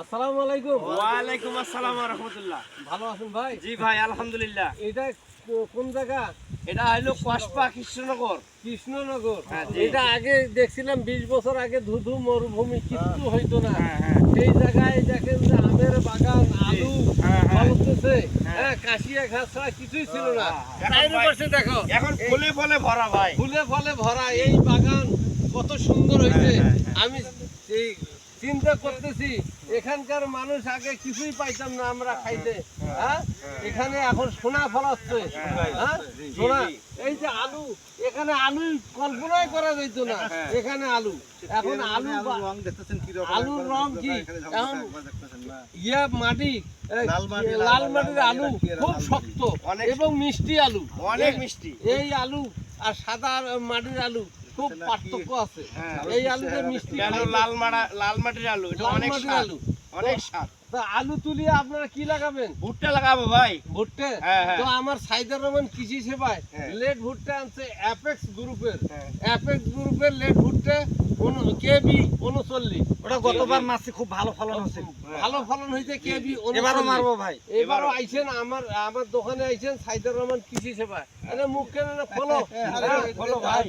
আসসালামু আলাইকুম। ওয়ালাইকুম আসসালাম ওয়া রাহমাতুল্লাহ। ভালো আছেন ভাই? জি ভাই, আলহামদুলিল্লাহ। এটা কোন জায়গা? এটা হলো কসবা কৃষ্ণনগর। কৃষ্ণনগর। হ্যাঁ, জি। এটা আগে দেখছিলাম 20 বছর আগে ধুধু মরুভূমি, কিচ্ছু হইতো না। হ্যাঁ। এই জায়গায় দেখেন যে আমের বাগান, আলু হ্যাঁ। ফলতেছে, হ্যাঁ। কাশিয়া ঘাস ছাড়া কিছুই ছিল না। এখন তাইরে ভাই- পাশে দেখো এখন ফুলে ফলে ভরা ভাই। ফুলে ফলে ভরা এই বাগান কত সুন্দর হয়েছে। হ্যাঁ। আমি এই চিন্তা করতেছি এখানকার মানুষ আগে কিছুই পাইতাম না আমরা খাইতে। হ্যাঁ, এখানে এখন সোনা ফলাচ্ছে। হ্যাঁ, সোনা। এই যে আলু, এখানে আলু কল্পনাই করা যেত না। এখানে আলু, এখন আলুর রং কি এখন ইয়া মাটি, লাল মাটির আলু খুব শক্ত এবং মিষ্টি আলু, অনেক মিষ্টি। এই আলু আর সাদা মাটির আলু খুব পার্থক্য আছে। এই আলুতে মিষ্টি লাল মাটির আলু, এটা লাল অনেক মাটির স্বাদ। আলু। অনেক স্বাদ। তো আলু তুলিয়ে আপনারা কি লাগাবেন? ভুট্টা লাগাবো ভাই। ভুট্টে। হ্যাঁ। তো আমার সাইদুর রহমান কৃষি সেবায় হ্যাঁ। লেট ভুট্টা আনছে অ্যাপেক্স গ্রুপের। অ্যাপেক্স গ্রুপের লেট ভুট্টা কেবি 39। ওটা গতবার মাসে খুব ভালো ফলন হচ্ছে। ভালো ফলন হয়েছে কেবি 39। এবারও মারবো ভাই। এবারও আইছেন আমার দোকানে আইছেন সাইদুর রহমান কৃষি সেবায়। আরে মুখ কেন ফলো follow ভাই।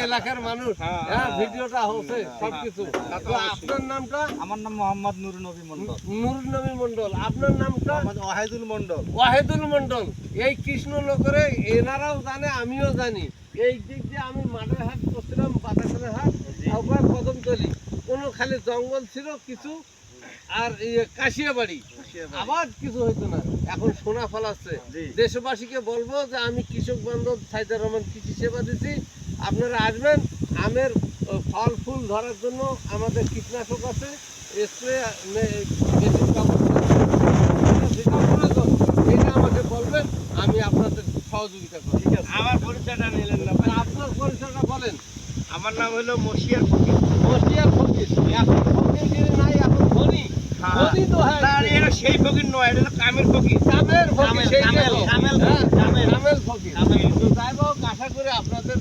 এলাকার মানুষ। হ্যাঁ, ভিডিওটা হচ্ছে সবকিছু। তো আপনার নামটা? আমার নাম মোহাম্মদ নুরুন নবী মন্ডল। নুরুন নবী মন্ডল। আপনার নামটা? ওয়াহিদুল মন্ডল। ওয়াহিদুল মন্ডল। এই কৃষ্ণনগরে এনারাও জানে, আমিও জানি। এই দিক দিয়ে আমি মাঠের হাট করছিলাম, বাতাসের হাট, আবার কদমতলি, কোনো খালি জঙ্গল ছিল কিছু, আর কাশিয়া বাড়ি, আবার কিছু হইতো না। এখন সোনা ফলাচ্ছে। দেশবাসীকে বলবো যে আমি কৃষক বান্ধব সাইদুর রহমান কৃষি সেবা দিচ্ছি, আপনারা আসবেন। আমের ফল ফুল ধরার জন্য আমাদের কীটনাশক আছে, স্প্রে মেশিন ব্যবস্থা আছে। যেটা প্রয়োজন এটা আমাকে বলবেন, আমি আপনাদের সহযোগিতা করি। ঠিক আছে, আমার পরিচয়টা নিলেন না ভাই। আপনার পরিচয়টা বলেন। আমার নাম হলো মশিয়ার ফকির। বসিয়ার ফকির। এখন ফকির নাই, এখন ধনী। ধনী তো হ্যাঁ, না, এটা সেই ফকির নয়, এটা হলো কামের ফকির। কামের ফকির, সেই কামেল, তো। কামেল, হ্যাঁ, কামেল। কামেল ফকির। তো যাই হোক, আশা করি আপনাদের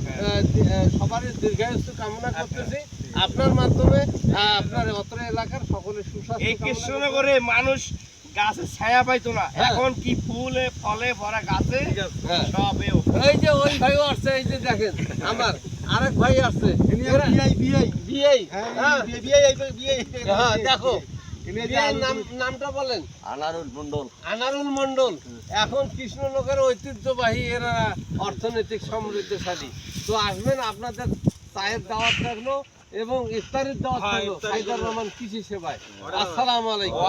সবারই দীর্ঘায়ুষ্য কামনা করতেছি। আপনার মাধ্যমে আপনার অত্র এলাকার সকলের সুস্বাস্থ্য এই কামনা কৃষ্ণনগরে মানুষ গাছের ছায়া পাইতো না, হ্যাঁ। এখন কি ফুলে ফলে ভরা গাছে হ্যাঁ। সব এই যে ওই ভাইও আসছে, এই যে দেখেন আমার আরেক ভাই আসছে, বিআই। হ্যাঁ, দেখো বিআই নামটা বলেন। আনারুল মন্ডল। আনারুল মন্ডল। এখন কৃষ্ণনগরের ঐতিহ্যবাহী এরা অর্থনৈতিক সমৃদ্ধশালী। তো আসবেন, আপনাদের চায়ের দাওয়াত থাকলো এবং ইফতারের দাওয়াত থাকলো সাইদুর রহমান কৃষি সেবায়। আসসালামু আলাইকুম।